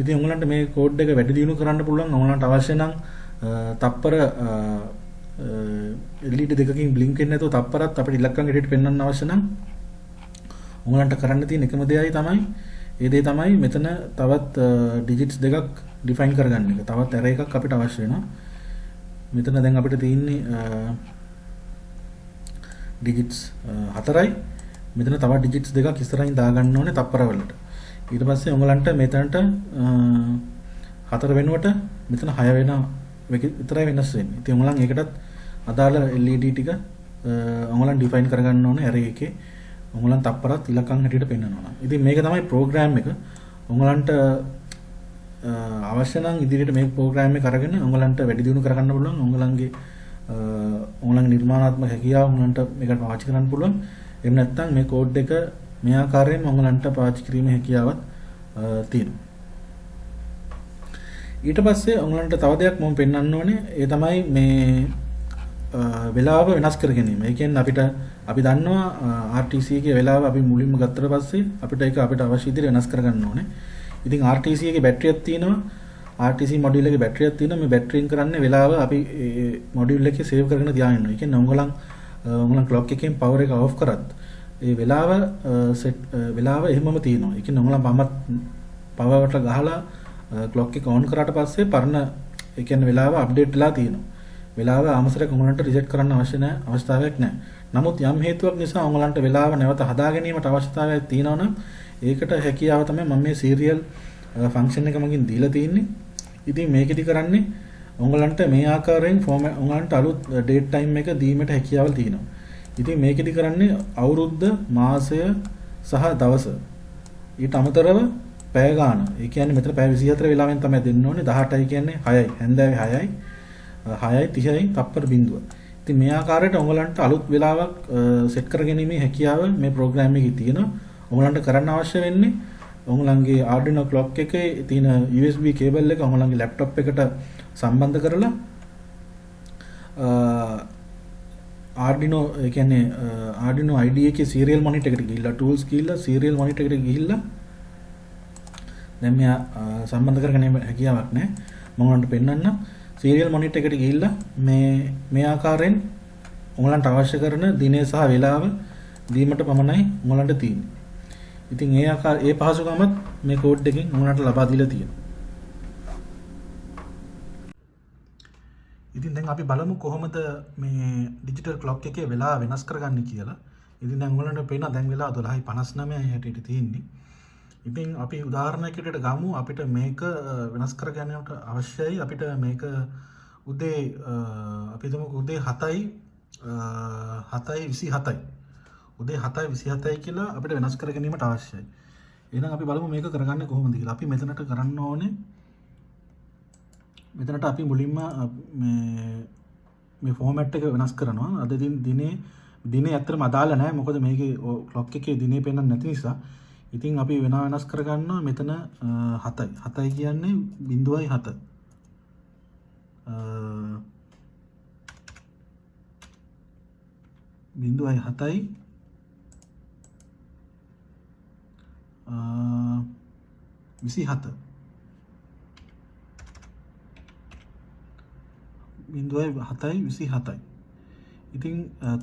Speaker 1: ඉතින් ඔයගලන්ට මේ කෝඩ් එක වැඩි දියුණු කරන්න පුළුවන් ඔයගලන්ට අවශ්‍ය නම් තප්පර LED දෙකකින් බ්ලින්ක් වෙන්නේ නැතුව තප්පරත් අපිට ඉලක්කම් හැටියට පෙන්වන්න අවශ්‍ය නම් ඔයගලන්ට කරන්න තියෙන එකම දෙයයි තමයි ඒ දේ තමයි මෙතන තවත් ඩිජිට්ස් දෙකක් ඩිෆයින් කරගන්න එක. තවත් ඇරේ එකක් අපිට අවශ්‍ය වෙනවා. මෙතන දැන් අපිට තියෙන්නේ ඩිජිට්ස් 4යි. මෙතන තවත් ඩිජිට්ස් දෙකක් ඉස්සරහින් දාගන්න ඕනේ තප්පර වලට. ඊට පස්සේ උඹලන්ට මෙතනට 4 වෙනුවට මෙතන 6 වෙන විතරයි වෙනස් වෙන්නේ. ඉතින් උඹලන් ඒකටත් අදාළ LED ටික උඹලන් ඩිෆයින් කරගන්න ඕනේ ඇරේ එකේ. උඹලන් තප්පරත් ඉලක්කම් හැටියට පෙන්වනවා. ඉතින් මේක තමයි ප්‍රෝග්‍රෑම් එක. උඹලන්ට අවශ්‍ය නම් ඉදිරියට මේ ප්‍රෝග්‍රෑම් එක අරගෙන උඹලන්ට වැඩි දියුණු කරගන්න පුළුවන්. උඹලන්ගේ නිර්මාණාත්මක හැකියාව උඹලන්ට මේකට පාවිච්චි කරන්න පුළුවන්. එහෙම නැත්නම් මේ කෝඩ් එක මේ ආකාරයෙන්ම උඹලන්ට පාවිච්චි කිරීමේ හැකියාවක් තියෙනවා. ඊට පස්සේ උඹලන්ට තව දෙයක් මම පෙන්වන්න ඕනේ. ඒ තමයි මේ වෙලාව වෙනස් කර ගැනීම. ඒ කියන්නේ අපි දන්නවා RTC එකේ වෙලාව අපි මුලින්ම ගත්තට පස්සේ අපිට අවශ්‍ය විදිහට වෙනස් කරගන්න ඕනේ. ඉතින් RTC එකේ බැටරියක් තියෙනවා. RTC මොඩියුල් එකේ බැටරියක් තියෙනවා. මේ බැටරියෙන් කරන්නේ වෙලාව අපි මොඩියුල් එකේ සේව් කරගෙන තියාගෙන ඉන්නවා. ඒ කියන්නේ උඹලන් ක්ලොක් එකෙන් පවර් එක ඔෆ් කරත් ඒ වෙලාව එහෙමම තියෙනවා. ඒ කියන්නේ උඹලන් පවර්ට ගහලා ක්ලොක් එක ඔන් කරාට පස්සේ පරණ ඒ කියන්නේ වෙලාව අප්ඩේට් වෙලා තියෙනවා. වෙලාව ආමසරයක් උඹලන්ට රිසෙට් කරන්න අවශ්‍යතාවයක් නැහැ. නමුත් යම් හේතුවක් නිසා උඹලන්ට වෙලාව නැවත හදා ගැනීමට අවශ්‍යතාවයක් තියෙනවා නම් ඒකට හැකියාව තමයි මම මේ සීරියල් ෆන්ක්ෂන් එක මගින් දීලා තියෙන්නේ. ඉතින් මේකෙදි කරන්නේ උඹලන්ට මේ ආකාරයෙන් උඹලන්ට අලුත් ඩේට් ටයිම් එක දීමට හැකියාව තියෙනවා. ඉතින් මේකෙදි කරන්නේ අවුරුද්ද, මාසය සහ දවස. ඊට අමතරව පැය ගාන. ඒ කියන්නේ මෙතන පැය 24 වෙලාවෙන් තමයි දෙන්න ඕනේ. 18යි කියන්නේ 6යි. හැන්දෑවේ 6යි. 6යි 30යි තප්පර බිඳුව. ඉතින් මේ ආකාරයට උඹලන්ට අලුත් වෙලාවක් සෙට් කරගැනීමේ හැකියාව මේ ප්‍රෝග්‍රෑම් එකේ තියෙනවා. උඹලන්ට කරන්න අවශ්‍ය වෙන්නේ උඹලන්ගේ Arduino clock එකේ තියෙන USB කේබල් එක උඹලන්ගේ laptop එකට සම්බන්ධ කරලා Arduino ඒ කියන්නේ Arduino IDE එකේ serial monitor එකට ගිහිල්ලා tools ගිහිල්ලා serial monitor එකට ගිහිල්ලා දැන් මෙයා සම්බන්ධ කරගෙන හැකියාවක් නැහැ. මම උන්ට පෙන්නන්න serial monitor එකට ගිහිල්ලා මේ ආකාරයෙන් උඹලන්ට අවශ්‍ය කරන දිනය සහ වේලාව දීමට පමණයි උඹලන්ට තියෙන්නේ. ඉතින් ඒ පහසුකමත් මේ කෝඩ් එකෙන් උඹලන්ට ලබා දීලා තියෙනවා. ඉතින් දැන් අපි බලමු කොහොමද මේ ඩිජිටල් ක්ලොක් එකේ වෙලාව වෙනස් කරගන්නේ කියලා. ඉතින් දැන් උඹලන්ට පේනවා දැන් වෙලාව 12:59 හැටියට තියෙන්නේ. ඉතින් අපි උදාහරණයකට ගමු අපිට මේක වෙනස් කර ගැනීමට අවශ්‍යයි. අපිට මේක උදේ අපි හිතමුකෝ උදේ 7:27යි. උදේ 7:27යි කියලා අපිට වෙනස් කර ගැනීමට අවශ්‍යයි. එහෙනම් අපි බලමු මේක කරගන්නේ කොහොමද කියලා. අපි මෙතනට කරන්න ඕනේ. මෙතනට අපි මුලින්ම මේ ෆෝමැට් එක වෙනස් කරනවා. අද දිනේ ඇත්තටම අදාළ නැහැ. මොකද මේකේ ක්ලොක් එකේ දිනේ පෙන්වන්නේ නැති නිසා. ඉතින් අපි වෙනස් කරගන්නවා මෙතන 7යි. 7යි කියන්නේ 0.7. 0.7යි 27. 0.7යි 27යි. ඉතින්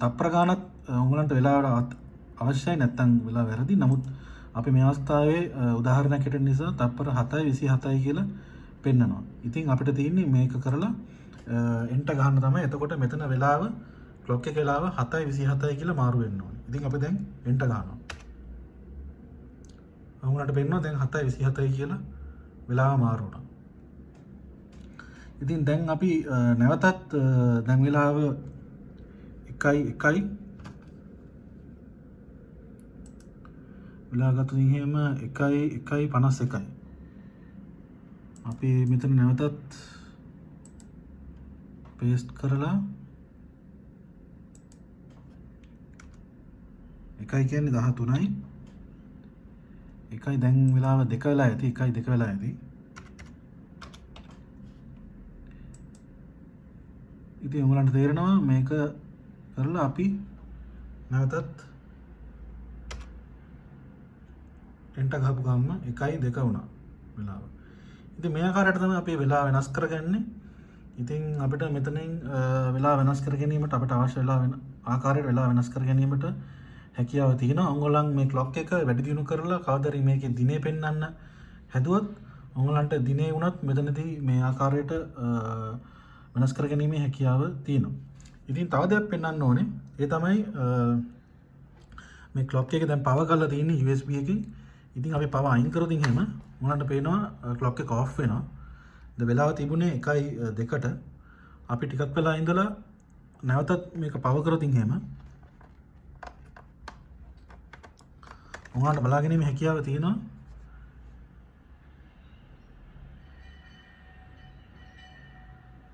Speaker 1: තප්පර ගානක් උඹලන්ට වෙලාවට අවශ්‍යයි නැත්නම් වෙලාව වැරදි. නමුත් අපි මේ අවස්ථාවේ උදාහරණයක් හිටින නිසා තප්පර 7:27යි කියලා පෙන්නනවා. ඉතින් අපිට තියෙන්නේ මේක කරලා එන්ටර් ගන්න තමයි. එතකොට මෙතන වෙලාව ක්ලොක් එක වෙලාව 7:27යි කියලා මාරු වෙන්න ඕනේ. ඉතින් අපි දැන් එන්ටර් ගන්නවා. උඹලන්ට පෙන්නනවා දැන් 7:27යි කියලා වෙලාව මාරු වුණා. ඉතින් දැන් අපි නැවතත් දැන් වෙලාව 1:01 වෙලා ගත්තොත් එහෙම 1:51 අපි මෙතන නැවතත් පේස්ට් කරලා 1 කියන්නේ 13යි 1 දැන් වෙලාව 2 වෙලා ඇති 1:02 වෙලා ඇති. ඉතින් උඹලන්ට තේරෙනවා මේක කරලා අපි නැවතත් එන්ටර් ගහපු ගමන් 1:02 වුණා වෙලාව. ඉතින් මේ ආකාරයට තමයි අපි වෙලාව වෙනස් කරගන්නේ. ඉතින් අපිට මෙතනින් වෙලාව වෙනස් කර ගැනීමට අපිට අවශ්‍ය වෙලාව වෙන ආකාරයට වෙලාව වෙනස් කර ගැනීමට හැකියාව තියෙනවා. ඔයගොල්ලන් මේ ක්ලොක් එක වැඩි දියුණු කරලා කවදාරි මේකේ දිනේ පෙන්වන්න හැදුවොත් ඔයගොල්ලන්ට දිනේ වුණත් මෙතනදී මේ ආකාරයට වෙනස් කර ගැනීමේ හැකියාව තියෙනවා. ඉතින් තව දෙයක් පෙන්වන්න ඕනේ. ඒ තමයි මේ ක්ලොක් එක දැන් පවර් කරලා තියෙන්නේ USB එකකින්. ඉතින් අපි පවර් අයින් කරොත් එහෙම ඔයගොල්ලන්ට පේනවා ක්ලොක් එක ඔෆ් වෙනවා. ද වෙලාව තිබුණේ 1:02ට. අපි ටිකක් වෙලා ඉඳලා නැවතත් මේක පවර් කරොත් එහෙම ඔයාලට බලා ගැනීමේ හැකියාව තියෙනවා.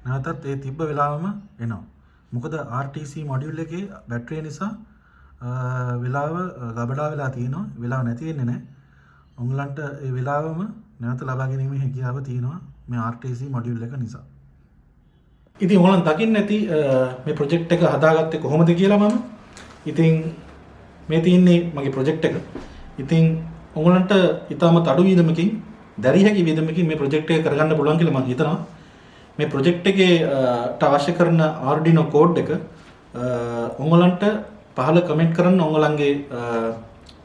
Speaker 1: නැවතත් ඒ තිබ්බ වෙලාවම එනවා. මොකද RTC මොඩියුල් එකේ බැටරිය නිසා වෙලාව ගබඩා වෙලා තියෙනවා. වෙලාව නැති වෙන්නේ නැහැ. ඔයගලන්ට ඒ වෙලාවම නැවත ලබා ගැනීමේ හැකියාව තියෙනවා මේ RTC මොඩියුල් එක නිසා. ඉතින් ඔයගලන් දකින්න ඇති මේ ප්‍රොජෙක්ට් එක හදාගත්තේ කොහොමද කියලා මම. ඉතින් මේ තියෙන්නේ මගේ ප්‍රොජෙක්ට් එක. ඉතින් ඔයගලන්ට ඊටමත් අඩු වියදමකින් දැරිය හැකි වියදමකින් මේ ප්‍රොජෙක්ට් එක කරගන්න පුළුවන් කියලා මම හිතනවා. මේ ප්‍රොජෙක්ට් එකේට අවශ්‍ය කරන Arduino කෝඩ් එක ඔයගලන්ට පහළ කමෙන්ට් කරන්න ඔයගලන්ගේ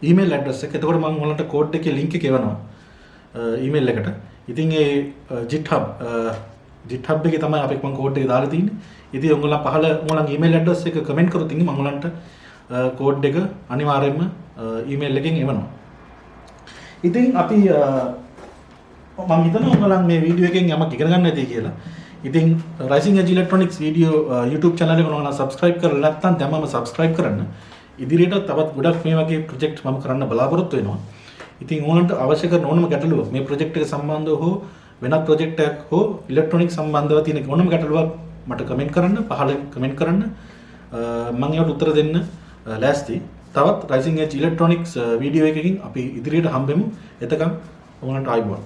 Speaker 1: ඊමේල් ඇඩ්‍රස් එක. එතකොට මම ඔයගලන්ට කෝඩ් එකේ ලින්ක් එක එවනවා ඊමේල් එකට. ඉතින් ඒ GitHub එකේ තමයි අපි මම කෝඩ් එක දාලා තියෙන්නේ. ඉතින් ඔයගොල්ලෝ පහළ ඔයගොල්ලන්ගේ ඊමේල් ඇඩ්‍රස් එක කමෙන්ට් කරොත් ඉතින් මම ඔයගලන්ට කෝඩ් එක අනිවාර්යයෙන්ම ඊමේල් එකෙන් එවනවා. ඉතින් අපි මම හිතනවා ඔයගොල්ලන් මේ වීඩියෝ එකෙන් යමක් ඉගෙන ගන්න ඇති කියලා. ඉතින් Rising Edge Electronics video YouTube channel එක ඔයාලා subscribe කරලා නැත්නම් දැන්මම subscribe කරන්න. ඉදිරියට තවත් ගොඩක් මේ වගේ project මම කරන්න බලාපොරොත්තු වෙනවා. ඉතින් ඕනට අවශ්‍ය කරන ඕනම ගැටලුවක් මේ ප්‍රොජෙක්ට් එක සම්බන්ධව හෝ වෙනත් ප්‍රොජෙක්ට් එකක් හෝ ඉලෙක්ට්‍රොනික සම්බන්ධව තියෙන ඕනම ගැටලුවක් මට කමෙන්ට් කරන්න, පහළ කමෙන්ට් කරන්න. මම ඒකට උත්තර දෙන්න ලෑස්ති. තවත් Rising Edge Electronics වීඩියෝ එකකින් අපි ඉදිරියට හම්බෙමු. එතකම් ඕනට ආයුබෝවන්.